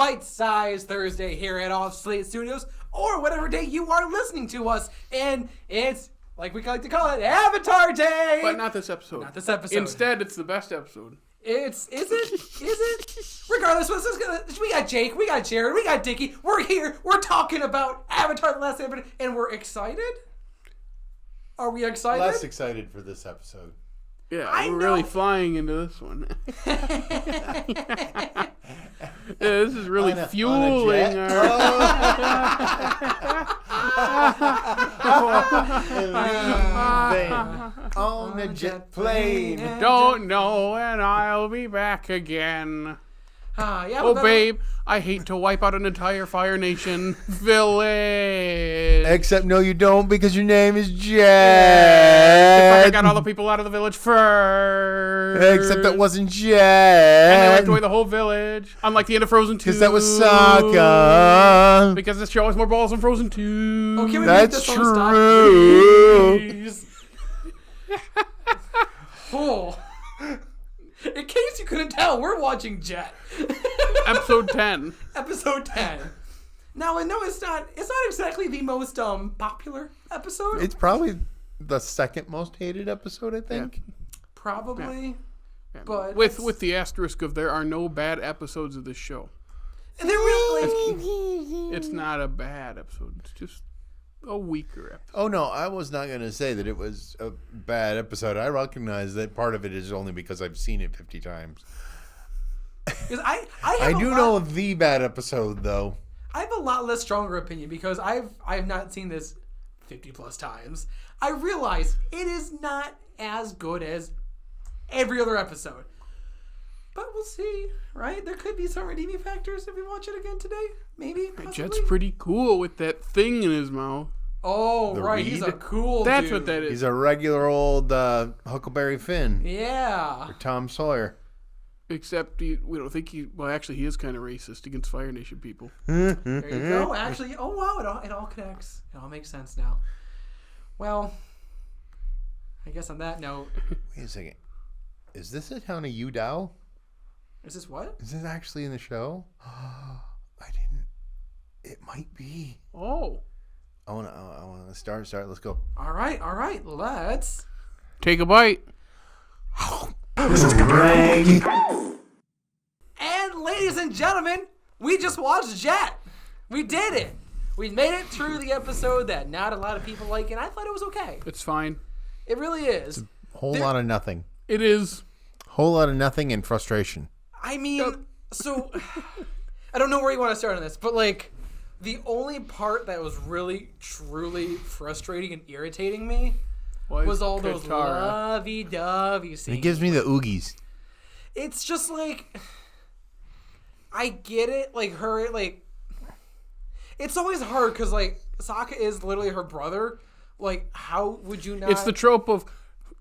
bite-sized Thursday here at Off Slate Studios, or whatever day you are listening to us. And it's, like we like to call it, Avatar Day! But not this episode. Not this episode. Instead, it's the best episode. Is it? Regardless, we got Jake, we got Jared, we got Dickey. We're here. We're talking about Avatar: The Last Airbender, and we're excited. Are we excited? Less excited for this episode. Yeah, we're really flying into this one. This is really fueling on a jet plane. Don't know when I'll be back again. Yeah, babe, I hate to wipe out an entire Fire Nation village. Except no, you don't, because your name is Jet. I got all the people out of the village first. Except that wasn't Jet. And they wiped away the whole village. Unlike the end of Frozen 2. Because that was Sokka. Because this show has more balls than Frozen 2. Okay, that's true. Oh. In case you couldn't tell, we're watching Jet. Episode 10. Episode 10. Now, I know it's not exactly the most popular episode. It's probably the second most hated episode, I think. Yeah. Probably. Yeah. But with the asterisk of there are no bad episodes of this show. And they're really it's not a bad episode. It's just a weaker episode. Oh, no, I was not going to say that it was a bad episode. I recognize that part of it is only because I've seen it 50 times. Because I know the bad episode, though. I have a lot less stronger opinion because I've not seen this 50 plus times. I realize it is not as good as every other episode. But we'll see, right? There could be some redeeming factors if we watch it again today. Maybe, possibly. Jet's pretty cool with that thing in his mouth. Oh, The right. reed? He's a cool That's dude. what that is. He's a regular old Huckleberry Finn. Yeah. Or Tom Sawyer. Except we don't think he is kind of racist against Fire Nation people. There you go. Actually, oh wow, it all connects. It all makes sense now. Well, I guess on that note. Wait a second. Is this a town of Udao? Is this what? Is this actually in the show? I didn't. It might be. Oh. I want to start. Let's go. All right. Let's take a bite. This is Greg. And ladies and gentlemen, we just watched Jet. We did it. We made it through the episode that not a lot of people like, and I thought it was okay. It's fine. It really is. It's a whole lot of nothing. It is. Whole lot of nothing and frustration. I mean, so I don't know where you want to start on this, but like the only part that was really, truly frustrating and irritating me was all those lovey-dovey scenes. It gives me the oogies. It's just like, I get it, like her, like, it's always hard because like Sokka is literally her brother. Like, how would you not? It's the trope of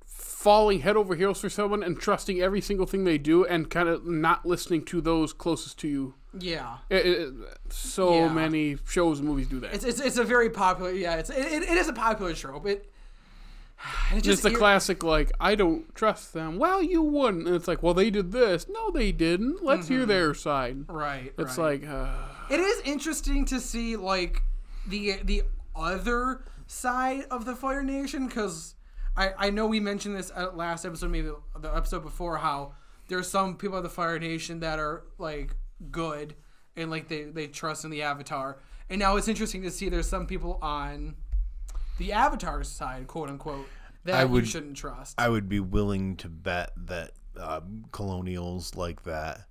falling head over heels for someone and trusting every single thing they do and kind of not listening to those closest to you. Yeah. Many shows and movies do that. It's a very popular, it is a popular trope. It's just the classic, like, I don't trust them. Well, you wouldn't. And it's like, well, they did this. No, they didn't. Let's hear their side. Right. It's like... It is interesting to see, like, the other side of the Fire Nation, because I know we mentioned this at last episode, maybe the episode before, how there's some people of the Fire Nation that are, like, good, and, like, they trust in the Avatar. And now it's interesting to see there's some people on the Avatar side, quote unquote, that you shouldn't trust. I would be willing to bet that colonials like that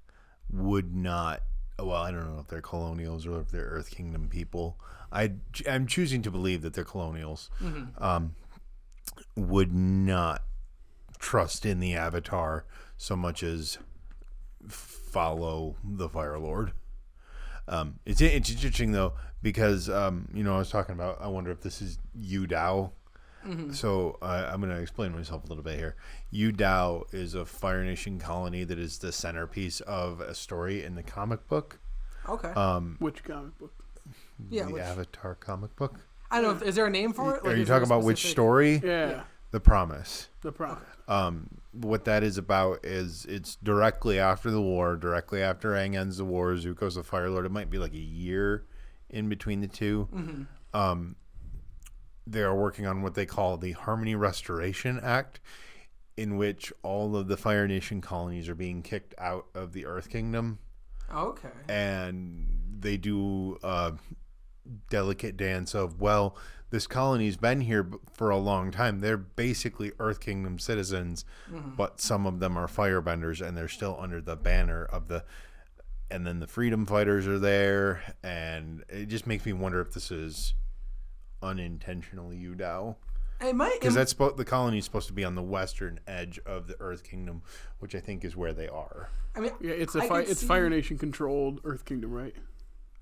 would not. Well, I don't know if they're colonials or if they're Earth Kingdom people. I'm choosing to believe that they're colonials. Would not trust in the Avatar so much as follow the Fire Lord. It's interesting though, because I was talking about, I wonder if this is Udao. So I'm going to explain myself a little bit here. Udao is a Fire Nation colony that is the centerpiece of a story in the comic book. Okay. Which comic book? Yeah, the Avatar comic book. I don't know. Is there a name for it? Are you talking about which story? Yeah. The Promise. The Promise. What that is about is it's directly after the war, directly after Aang ends the war, Zuko's the Fire Lord. It might be like a year in between the two. Mm-hmm. They are working on what they call the Harmony Restoration Act, in which all of the Fire Nation colonies are being kicked out of the Earth Kingdom. Okay. And they do a delicate dance of, well, this colony's been here for a long time. They're basically Earth Kingdom citizens, but some of them are firebenders, and they're still under the banner of the... And then the freedom fighters are there, and it just makes me wonder if this is unintentionally Yudao. It might, because the colony is supposed to be on the western edge of the Earth Kingdom, which I think is where they are. I mean, yeah, it's Fire Nation controlled Earth Kingdom, right?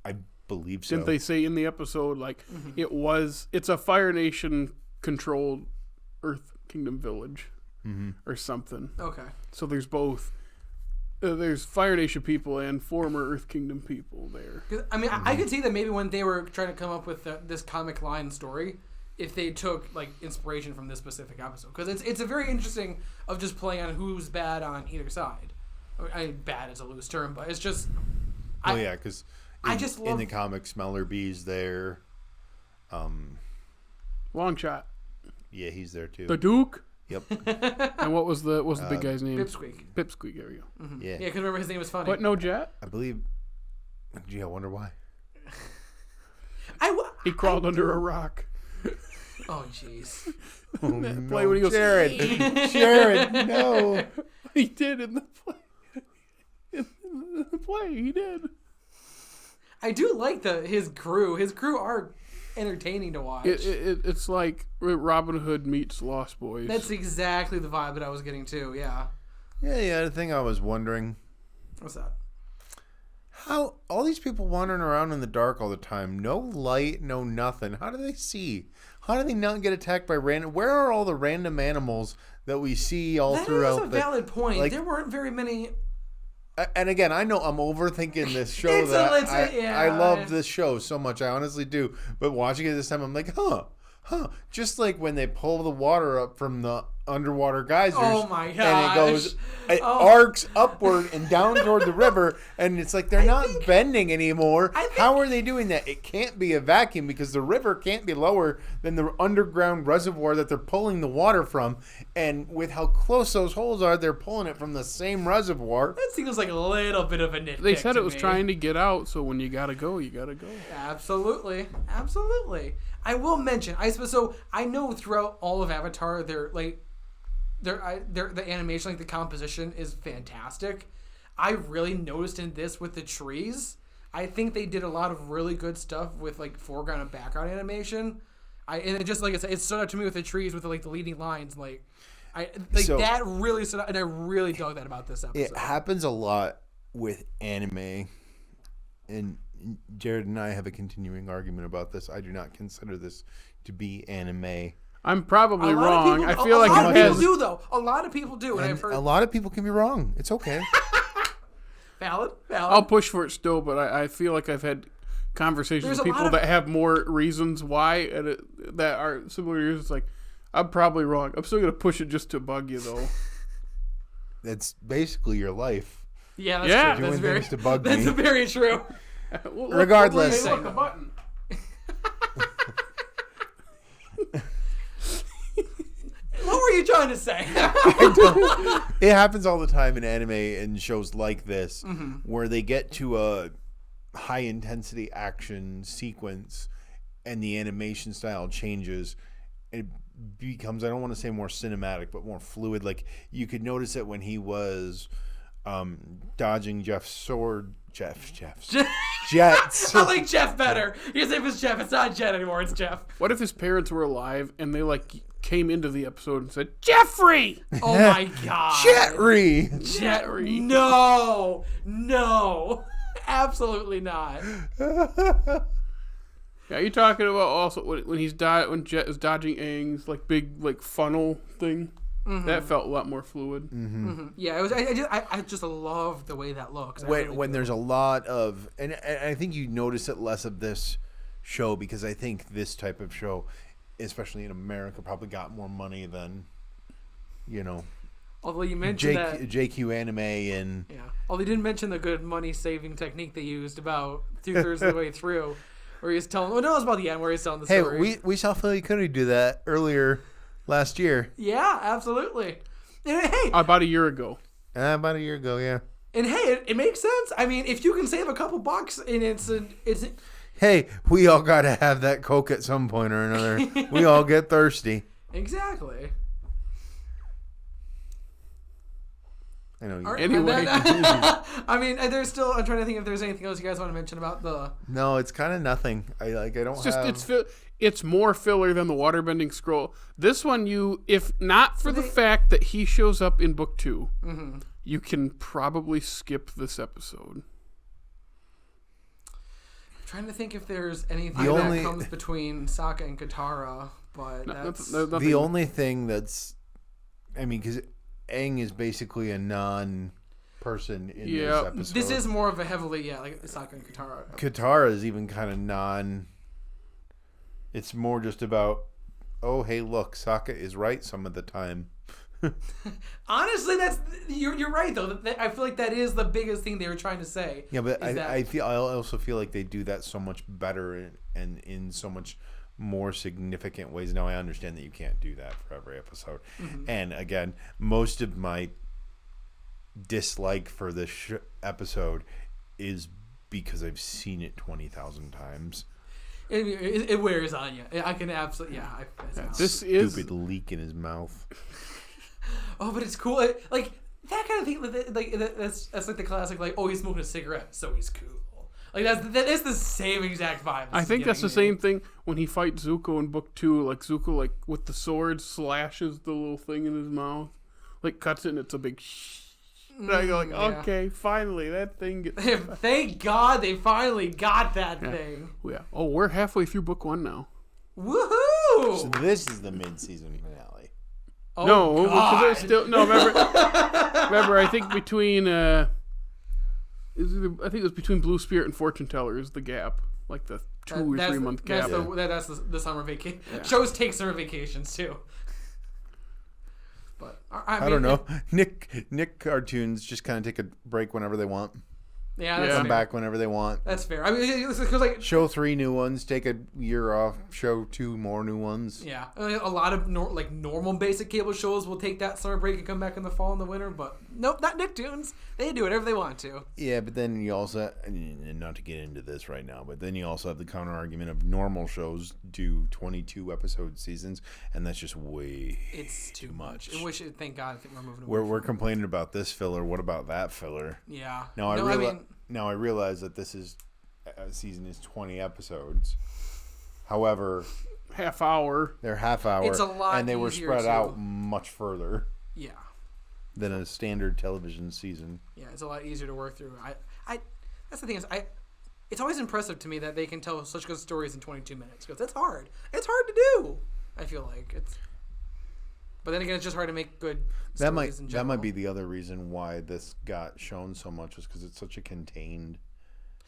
I believe so. Didn't they say in the episode like it's a Fire Nation controlled Earth Kingdom village or something? Okay. So there's both. There's Fire Nation people and former Earth Kingdom people there. I mean, I could see that maybe when they were trying to come up with this comic line story, if they took like inspiration from this specific episode, because it's a very interesting of just playing on who's bad on either side. I mean, bad is a loose term, but it's just. Because I just love in the comics, Mellerby's there. Long shot. Yeah, he's there too. The Duke. Yep. And what was the big guy's name? Pipsqueak. Pipsqueak. There you go. Yeah. Yeah, because remember his name was funny. But no Jet. I believe. Gee, I wonder why. He crawled under a rock. Oh, jeez. Oh, no. Play when he goes, Jared, no. He did in the play. In the play, he did. I do like his crew. His crew are entertaining to watch. It's like Robin Hood meets Lost Boys. That's exactly the vibe that I was getting too. Yeah. Yeah. The thing I was wondering. What's that? How all these people wandering around in the dark all the time, no light, no nothing. How do they see? How do they not get attacked by random? Where are all the random animals that we see all throughout? That is a valid point. Like, there weren't very many. And again, I know I'm overthinking this show. I love this show so much. I honestly do. But watching it this time, I'm like, huh. Just like when they pull the water up from the underwater geysers. Oh my gosh. And it arcs upward and down toward the river. And it's like they're not bending anymore. How are they doing that? It can't be a vacuum because the river can't be lower than the underground reservoir that they're pulling the water from. And with how close those holes are, they're pulling it from the same reservoir. That seems like a little bit of a nitpick. They said it was trying to get out, so when you gotta go, you gotta go. Absolutely. I will mention, so I know throughout all of Avatar, the animation, like the composition is fantastic. I really noticed in this with the trees. I think they did a lot of really good stuff with like foreground and background animation. And it just like I said, it stood out to me with the trees with the leading lines. That really stood out, and I really dug that about this episode. It happens a lot with anime, and Jared and I have a continuing argument about this. I do not consider this to be anime. I'm probably wrong. I feel like a lot of people do, though. A lot of people do, and I've heard a lot of people can be wrong. It's okay. Valid. I'll push for it still, but I feel like I've had conversations with people that have more reasons why that are similar years. It's like, I'm probably wrong. I'm still gonna push it just to bug you, though. That's basically your life. Yeah, that's true. Doing things to bug me. That's very true. Regardless. Hey, look, a button. What were you trying to say? It happens all the time in anime and shows like this, where they get to a high intensity action sequence and the animation style changes. It becomes, I don't want to say more cinematic, but more fluid. Like you could notice it when he was dodging Jeff's sword. Jets. I like Jeff better. His name is Jeff. It's not Jet anymore. It's Jeff. What if his parents were alive and they came into the episode and said, Jeffrey! Oh my God. Jetry. No. Absolutely not. Yeah, you're talking about also when Jet is dodging Aang's big funnel thing. That felt a lot more fluid. Yeah, it was. I just love the way that looks. When there's a lot of, and I think you notice it less of this show because I think this type of show especially in America, probably got more money than, Although you mentioned JQ Anime and... Yeah. Although you didn't mention the good money-saving technique they used about 2/3 of the way through, where he's telling... Well, no, it was about the end where he's telling the story. Hey, we saw Philly Cuddy do that earlier last year. Yeah, absolutely. And hey... About a year ago. About a year ago, yeah. And hey, it makes sense. I mean, if you can save a couple bucks and it's hey, we all got to have that Coke at some point or another. We all get thirsty. Exactly. I know. Anyway. I mean, there's still... I'm trying to think if there's anything else you guys want to mention about the... No, it's kind of nothing. I don't have... It's more filler than the waterbending scroll. This one, if not for the fact that he shows up in book 2, you can probably skip this episode. I'm trying to think if there's anything that comes between Sokka and Katara, but that's... The only thing that's... I mean, because Aang is basically a non-person in this episode. This is more of a heavily, like Sokka and Katara. Katara is even kind of non... It's more just about, oh, hey, look, Sokka is right some of the time. Honestly, you're right though. I feel like that is the biggest thing they were trying to say. Yeah, but I also feel like they do that so much better and in so much more significant ways. Now I understand that you can't do that for every episode, and again, most of my dislike for this episode is because I've seen it 20,000 times. It wears on you. I can absolutely, This is stupid leak in his mouth. Oh, but it's cool. Like that kind of thing. Like that's like the classic. Like, oh, he's smoking a cigarette, so he's cool. Like that is the same exact vibe. I think that's the same thing when he fights Zuko in book 2. Like Zuko, like with the sword, slashes the little thing in his mouth, like cuts it, and it's a big. And I go like, okay, finally that thing gets... Thank God they finally got that thing. Yeah. Oh, we're halfway through book 1 now. Woohoo! So this is the mid-season finale. Oh, no, God. because there's still remember. I think between I think it was between Blue Spirit and Fortune Teller is the gap, like the 2 or 3 month gap. That's the summer vacation. Yeah. Shows take summer vacations too. But I don't know. Nick cartoons just kind of take a break whenever they want. Yeah, that's come fair. back whenever they want. That's fair. I mean, because like show 3 new ones, take a year off, show 2 more new ones. Yeah, a lot of normal basic cable shows will take that summer break and come back in the fall and the winter. But nope, not Nicktoons. They do whatever they want to. Yeah, but then you also, and not to get into this right now, but then you also have the counter argument of normal shows do 22 episode seasons, and that's just it's too much. I wish. Thank God. I think we're moving. We're complaining about this filler. What about that filler? Yeah. Now I realize that this season is 20 episodes. However, half hour. They're half hour. It's a lot, and they were spread out much further. Yeah. Than a standard television season. Yeah, it's a lot easier to work through. I that's the thing is it's always impressive to me that they can tell such good stories in 22 minutes because that's hard. It's hard to do. I feel like it's. But then again, it's just hard to make good stories in general. That might be the other reason why this got shown so much was because it's such a contained,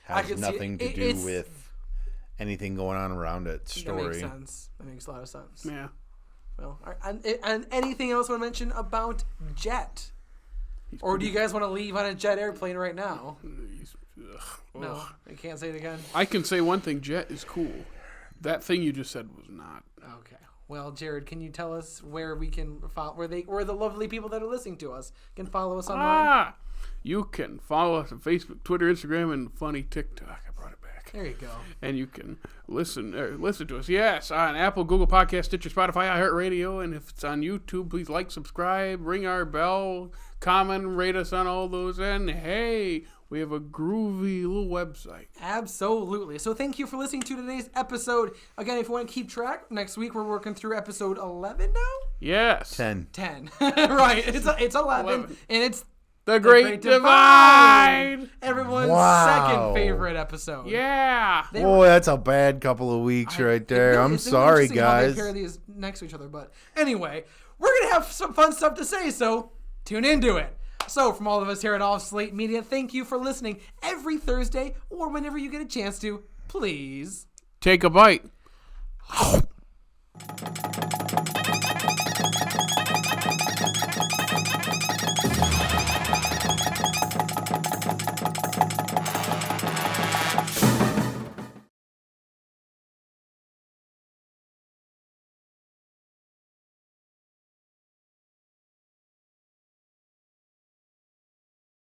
has nothing to do with anything going on around it story. That makes sense. That makes a lot of sense. Yeah. Well, and anything else you want to mention about Jet? Or do you guys want to leave on a Jet airplane right now? No, I can't say it again. I can say one thing. Jet is cool. That thing you just said was not. Okay. Well, Jared, can you tell us where we can follow, where the lovely people that are listening to us can follow us online? You can follow us on Facebook, Twitter, Instagram, and funny TikTok. I brought it back. There you go. And you can listen to us, yes, on Apple, Google Podcasts, Stitcher, Spotify, iHeartRadio, and if it's on YouTube, please like, subscribe, ring our bell, comment, rate us on all those, and hey, we have a groovy little website. Absolutely. So thank you for listening to today's episode. Again, if you want to keep track, next week we're working through episode 11 now? Yes. 10. Right. It's 11. And it's The Great Divide. Everyone's second favorite episode. Yeah. Boy, that's a bad couple of weeks right there. I'm sorry, guys. How they pair these next to each other. But anyway, we're going to have some fun stuff to say, so tune into it. So, from all of us here at All of Slate Media, thank you for listening every Thursday or whenever you get a chance to. Please take a bite.